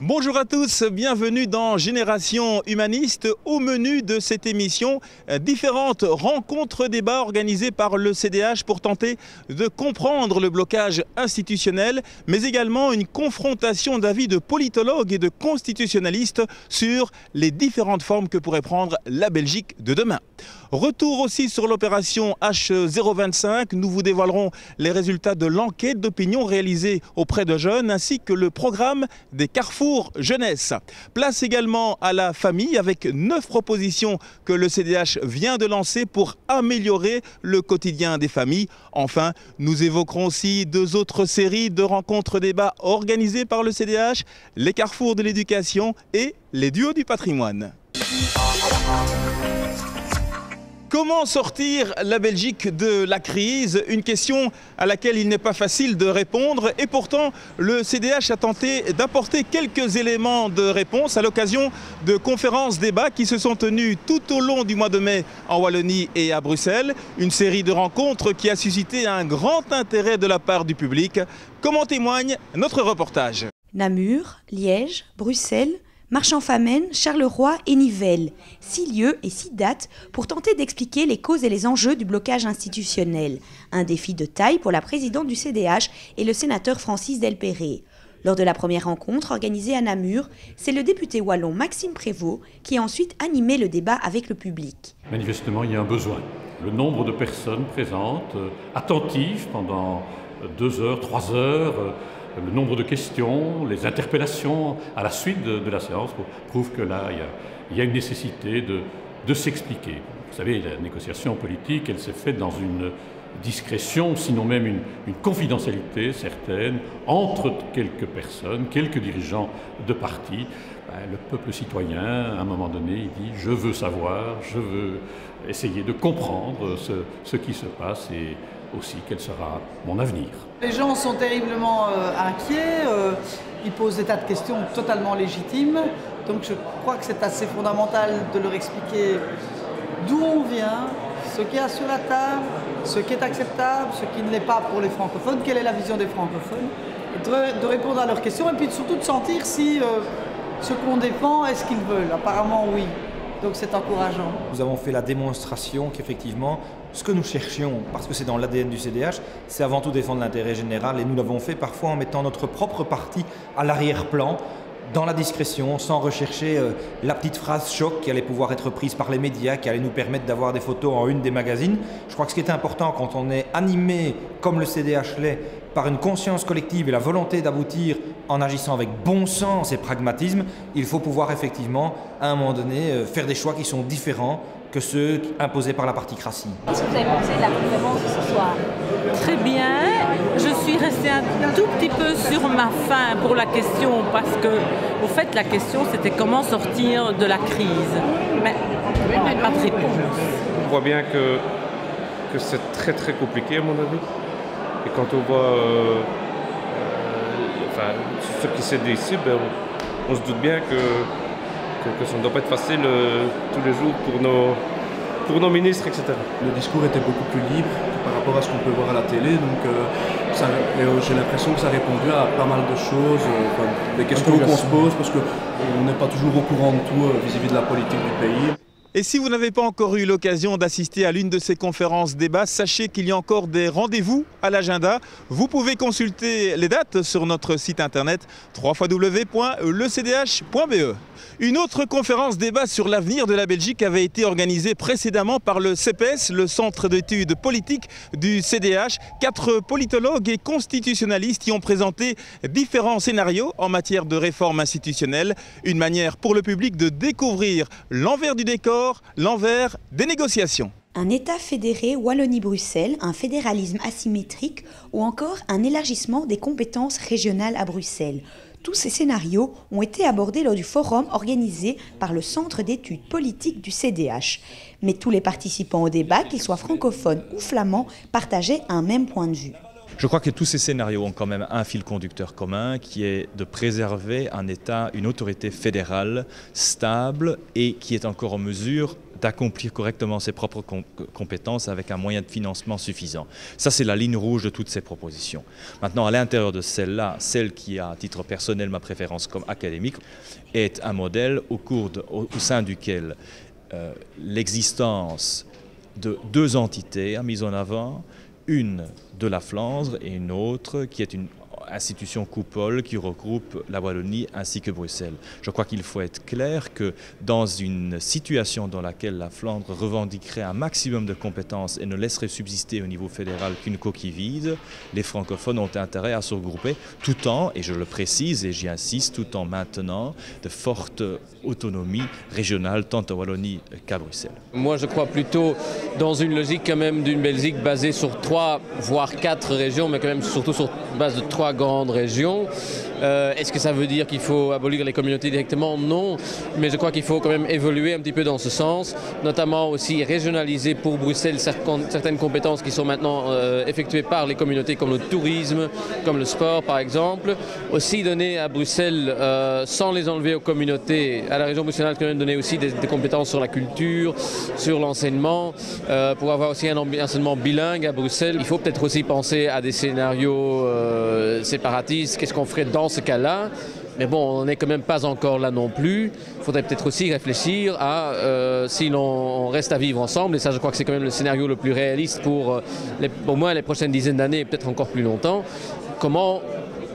Bonjour à tous, bienvenue dans Génération Humaniste. Au menu de cette émission, différentes rencontres débats organisées par le CDH pour tenter de comprendre le blocage institutionnel, mais également une confrontation d'avis de politologues et de constitutionnalistes sur les différentes formes que pourrait prendre la Belgique de demain. Retour aussi sur l'opération H025, nous vous dévoilerons les résultats de l'enquête d'opinion réalisée auprès de jeunes ainsi que le programme des carrefours jeunesse. Place également à la famille avec 9 propositions que le CDH vient de lancer pour améliorer le quotidien des familles. Enfin, nous évoquerons aussi 2 autres séries de rencontres débats organisées par le CDH, les carrefours de l'éducation et les duos du patrimoine. Comment sortir la Belgique de la crise? Une question à laquelle il n'est pas facile de répondre et pourtant le CDH a tenté d'apporter quelques éléments de réponse à l'occasion de conférences débats qui se sont tenues tout au long du mois de mai en Wallonie et à Bruxelles. Une série de rencontres qui a suscité un grand intérêt de la part du public, comme en témoigne notre reportage. Namur, Liège, Bruxelles, Marchand-Famenne, Charleroi et Nivelles. 6 lieux et 6 dates pour tenter d'expliquer les causes et les enjeux du blocage institutionnel. Un défi de taille pour la présidente du CDH et le sénateur Francis Delperré. Lors de la première rencontre organisée à Namur, c'est le député wallon Maxime Prévost qui a ensuite animé le débat avec le public. Manifestement, il y a un besoin. Le nombre de personnes présentes, attentives pendant 2 heures, 3 heures, le nombre de questions, les interpellations à la suite de la séance prouvent que là, il y a une nécessité de s'expliquer. Vous savez, la négociation politique, elle s'est faite dans une discrétion, sinon même une confidentialité certaine, entre quelques personnes, quelques dirigeants de partis. Le peuple citoyen, à un moment donné, il dit « je veux savoir, je veux essayer de comprendre ce qui se passe et aussi quel sera mon avenir ». Les gens sont terriblement inquiets, ils posent des tas de questions totalement légitimes, donc je crois que c'est assez fondamental de leur expliquer d'où on vient, ce qu'il y a sur la table, ce qui est acceptable, ce qui ne l'est pas pour les francophones, quelle est la vision des francophones, et de répondre à leurs questions et puis surtout de sentir si ce qu'on défend est ce qu'ils veulent. Apparemment oui, donc c'est encourageant. Nous avons fait la démonstration qu'effectivement, ce que nous cherchions, parce que c'est dans l'ADN du CDH, c'est avant tout défendre l'intérêt général et nous l'avons fait parfois en mettant notre propre parti à l'arrière-plan, dans la discrétion, sans rechercher la petite phrase choc qui allait pouvoir être prise par les médias, qui allait nous permettre d'avoir des photos en une des magazines. Je crois que ce qui est important quand on est animé, comme le CDH l'est, par une conscience collective et la volonté d'aboutir en agissant avec bon sens et pragmatisme, il faut pouvoir effectivement, à un moment donné, faire des choix qui sont différents que ceux imposés par la particratie. Qu'est-ce que vous avez pensé de la conférence de ce soir? Très bien. Je suis restée un tout petit peu sur ma faim pour la question parce que, au fait, la question c'était comment sortir de la crise. Mais pas de réponse. On voit bien que c'est très très compliqué à mon avis. Et quand on voit ce qui s'est dit ici, on se doute bien que ça ne doit pas être facile tous les jours pour nos ministres, etc. Le discours était beaucoup plus libre par rapport à ce qu'on peut voir à la télé, donc j'ai l'impression que ça a répondu à pas mal de choses, des questions qu'on se pose, parce qu'on n'est pas toujours au courant de tout vis-à-vis de la politique du pays. Et si vous n'avez pas encore eu l'occasion d'assister à l'une de ces conférences débats, sachez qu'il y a encore des rendez-vous à l'agenda. Vous pouvez consulter les dates sur notre site internet www.lecdh.be. Une autre conférence débat sur l'avenir de la Belgique avait été organisée précédemment par le CPS, le Centre d'études politiques du CDH. 4 politologues et constitutionnalistes y ont présenté différents scénarios en matière de réforme institutionnelle. Une manière pour le public de découvrir l'envers du décor, l'envers des négociations. Un État fédéré Wallonie-Bruxelles, un fédéralisme asymétrique ou encore un élargissement des compétences régionales à Bruxelles. Tous ces scénarios ont été abordés lors du forum organisé par le Centre d'études politiques du CDH. Mais tous les participants au débat, qu'ils soient francophones ou flamands, partageaient un même point de vue. Je crois que tous ces scénarios ont quand même un fil conducteur commun qui est de préserver un État, une autorité fédérale stable et qui est encore en mesure d'accomplir correctement ses propres compétences avec un moyen de financement suffisant. Ça, c'est la ligne rouge de toutes ces propositions. Maintenant, à l'intérieur de celle-là, celle qui a, à titre personnel, ma préférence comme académique, est un modèle au sein duquel l'existence de deux entités a mis en avant, une de la Flandre et une autre qui est une institution coupole qui regroupe la Wallonie ainsi que Bruxelles. Je crois qu'il faut être clair que dans une situation dans laquelle la Flandre revendiquerait un maximum de compétences et ne laisserait subsister au niveau fédéral qu'une coquille vide, les francophones ont intérêt à se regrouper tout en, et je le précise et j'y insiste, tout en maintenant de fortes autonomies régionales tant en Wallonie qu'à Bruxelles. Moi je crois plutôt dans une logique quand même d'une Belgique basée sur 3 voire 4 régions, mais quand même surtout sur base de 3 grandes régions. Est-ce que ça veut dire qu'il faut abolir les communautés directement? Non, mais je crois qu'il faut quand même évoluer un petit peu dans ce sens, notamment aussi régionaliser pour Bruxelles certaines compétences qui sont maintenant effectuées par les communautés comme le tourisme, comme le sport par exemple. Aussi donner à Bruxelles, sans les enlever aux communautés, à la région bruxelloise quand même donner aussi des compétences sur la culture, sur l'enseignement, pour avoir aussi un enseignement bilingue à Bruxelles. Il faut peut-être aussi penser à des scénarios séparatistes, qu'est-ce qu'on ferait dans ce cas-là, mais bon, on n'est quand même pas encore là non plus. Il faudrait peut-être aussi réfléchir à si l'on reste à vivre ensemble, et ça je crois que c'est quand même le scénario le plus réaliste pour au moins les prochaines dizaines d'années et peut-être encore plus longtemps, comment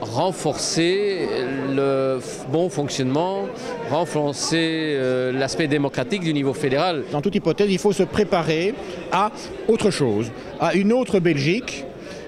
renforcer le bon fonctionnement, renforcer l'aspect démocratique du niveau fédéral. Dans toute hypothèse, il faut se préparer à autre chose, à une autre Belgique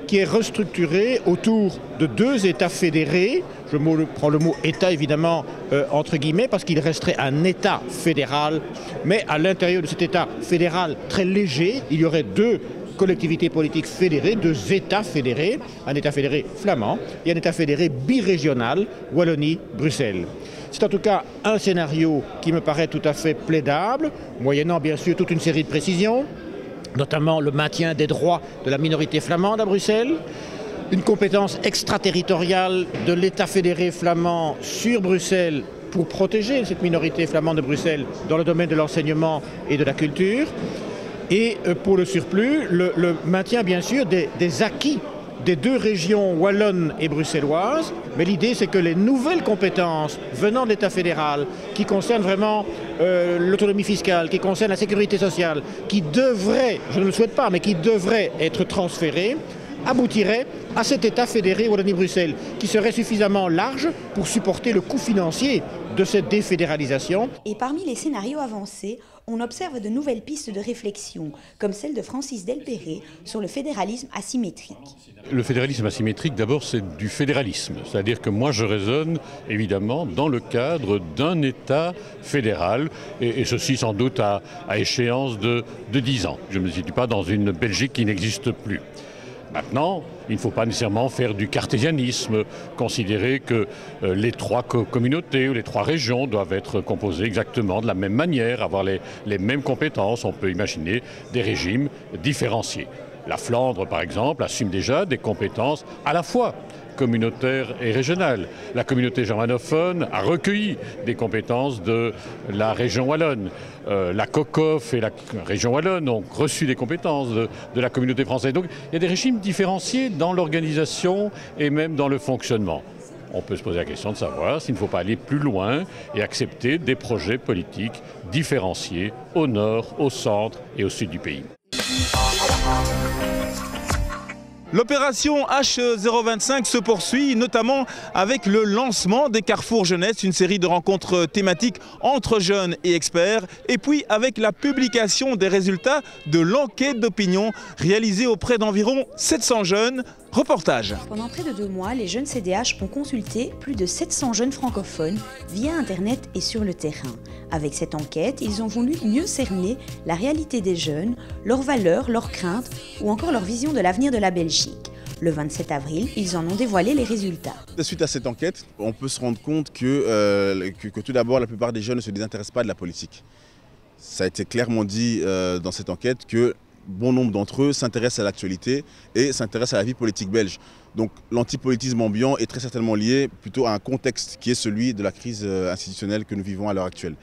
qui est restructurée autour de 2 États fédérés. Je prends le mot État évidemment entre guillemets parce qu'il resterait un État fédéral, mais à l'intérieur de cet État fédéral très léger, il y aurait 2 collectivités politiques fédérées, 2 États fédérés, un État fédéré flamand et un État fédéré birégional, Wallonie-Bruxelles. C'est en tout cas un scénario qui me paraît tout à fait plaidable, moyennant bien sûr toute une série de précisions, notamment le maintien des droits de la minorité flamande à Bruxelles, une compétence extraterritoriale de l'État fédéré flamand sur Bruxelles pour protéger cette minorité flamande de Bruxelles dans le domaine de l'enseignement et de la culture, et pour le surplus, le maintien bien sûr des acquis des 2 régions wallonnes et bruxelloises, mais l'idée c'est que les nouvelles compétences venant de l'État fédéral, qui concernent vraiment l'autonomie fiscale, qui concernent la sécurité sociale, qui devraient, je ne le souhaite pas, mais qui devraient être transférées, aboutirait à cet État fédéré Wallonie-Bruxelles, qui serait suffisamment large pour supporter le coût financier de cette défédéralisation. Et parmi les scénarios avancés, on observe de nouvelles pistes de réflexion, comme celle de Francis Delperré sur le fédéralisme asymétrique. Le fédéralisme asymétrique, d'abord, c'est du fédéralisme. C'est-à-dire que moi, je raisonne, évidemment, dans le cadre d'un État fédéral, et ceci sans doute à échéance de 10 ans. Je ne me situe pas dans une Belgique qui n'existe plus. Maintenant, il ne faut pas nécessairement faire du cartésianisme, considérer que les 3 communautés ou les 3 régions doivent être composées exactement de la même manière, avoir les mêmes compétences. On peut imaginer des régimes différenciés. La Flandre, par exemple, assume déjà des compétences à la fois communautaires et régionales. La communauté germanophone a recueilli des compétences de la région wallonne. La COCOF et la région wallonne ont reçu des compétences de la communauté française. Donc il y a des régimes différenciés dans l'organisation et même dans le fonctionnement. On peut se poser la question de savoir s'il ne faut pas aller plus loin et accepter des projets politiques différenciés au nord, au centre et au sud du pays. L'opération H025 se poursuit, notamment avec le lancement des Carrefours Jeunesse, une série de rencontres thématiques entre jeunes et experts, et puis avec la publication des résultats de l'enquête d'opinion réalisée auprès d'environ 700 jeunes. Reportage. Pendant près de 2 mois, les jeunes CDH ont consulté plus de 700 jeunes francophones via Internet et sur le terrain. Avec cette enquête, ils ont voulu mieux cerner la réalité des jeunes, leurs valeurs, leurs craintes ou encore leur vision de l'avenir de la Belgique. Le 27 avril, ils en ont dévoilé les résultats. Suite à cette enquête, on peut se rendre compte que tout d'abord, la plupart des jeunes ne se désintéressent pas de la politique. Ça a été clairement dit dans cette enquête que bon nombre d'entre eux s'intéressent à l'actualité et s'intéressent à la vie politique belge. Donc l'antipolitisme ambiant est très certainement lié plutôt à un contexte qui est celui de la crise institutionnelle que nous vivons à l'heure actuelle.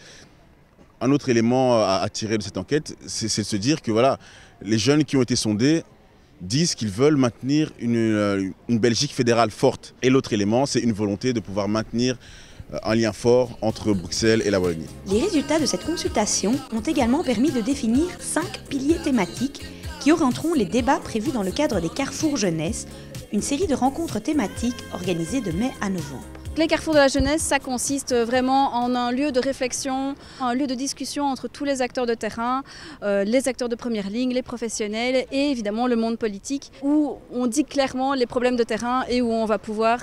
Un autre élément à tirer de cette enquête, c'est de se dire que voilà, les jeunes qui ont été sondés disent qu'ils veulent maintenir une Belgique fédérale forte. Et l'autre élément, c'est une volonté de pouvoir maintenir un lien fort entre Bruxelles et la Wallonie. Les résultats de cette consultation ont également permis de définir 5 piliers thématiques qui orienteront les débats prévus dans le cadre des Carrefours Jeunesse, une série de rencontres thématiques organisées de mai à novembre. Les Carrefours de la Jeunesse, ça consiste vraiment en un lieu de réflexion, un lieu de discussion entre tous les acteurs de terrain, les acteurs de première ligne, les professionnels et évidemment le monde politique, où on dit clairement les problèmes de terrain et où on va pouvoir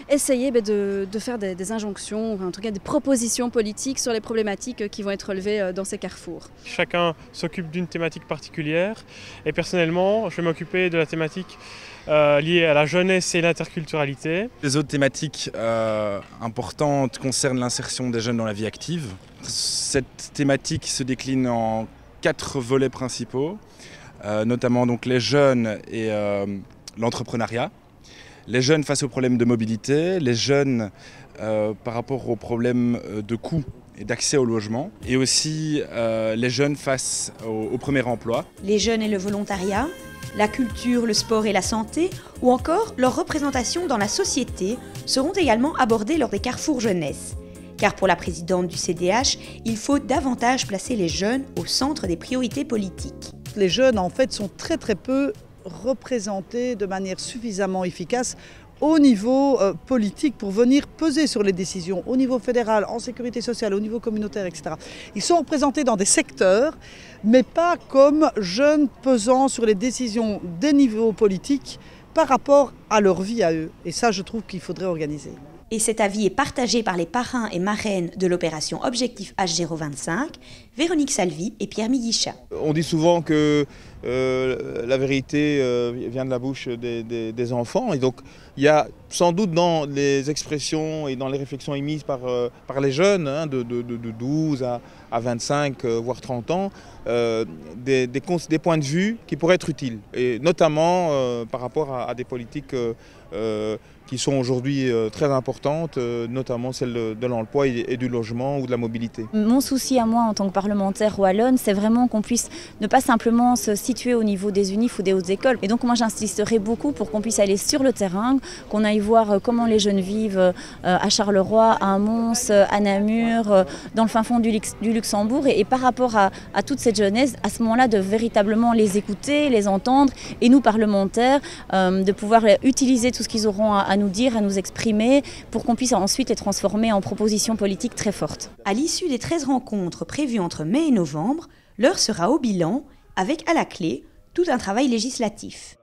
essayer de faire des injonctions, en tout cas des propositions politiques sur les problématiques qui vont être relevées dans ces carrefours. Chacun s'occupe d'une thématique particulière et personnellement, je vais m'occuper de la thématique liées à la jeunesse et l'interculturalité. Les autres thématiques importantes concernent l'insertion des jeunes dans la vie active. Cette thématique se décline en 4 volets principaux, notamment donc les jeunes et l'entrepreneuriat, les jeunes face aux problèmes de mobilité, les jeunes par rapport aux problèmes de coûts et d'accès au logement, et aussi les jeunes face au premier emploi. Les jeunes et le volontariat, la culture, le sport et la santé, ou encore leur représentation dans la société, seront également abordés lors des Carrefours Jeunesse. Car pour la présidente du CDH, il faut davantage placer les jeunes au centre des priorités politiques. Les jeunes, en fait, sont très peu représentés de manière suffisamment efficace au niveau politique pour venir peser sur les décisions au niveau fédéral, en sécurité sociale, au niveau communautaire, etc. Ils sont représentés dans des secteurs, mais pas comme jeunes pesant sur les décisions des niveaux politiques par rapport à leur vie à eux. Et ça, je trouve qu'il faudrait organiser. Et cet avis est partagé par les parrains et marraines de l'opération Objectif H025, Véronique Salvi et Pierre Miguichat. On dit souvent que la vérité vient de la bouche des enfants. Et donc, il y a sans doute dans les expressions et dans les réflexions émises par les jeunes, hein, de 12 à 25, voire 30 ans, des points de vue qui pourraient être utiles. Et notamment par rapport à des politiques qui sont aujourd'hui très importantes, notamment celles de l'emploi et du logement ou de la mobilité. Mon souci à moi en tant que parlementaire wallonne, c'est vraiment qu'on puisse ne pas simplement se situer au niveau des UNIF ou des hautes écoles. Et donc moi j'insisterai beaucoup pour qu'on puisse aller sur le terrain, qu'on aille voir comment les jeunes vivent à Charleroi, à Mons, à Namur, dans le fin fond du Luxembourg. Et par rapport à toute cette jeunesse, à ce moment-là, de véritablement les écouter, les entendre, et nous parlementaires, de pouvoir utiliser tout ce qu'ils auront à nous dire, à nous exprimer, pour qu'on puisse ensuite les transformer en propositions politiques très fortes. À l'issue des 13 rencontres prévues entre mai et novembre, l'heure sera au bilan, avec à la clé tout un travail législatif.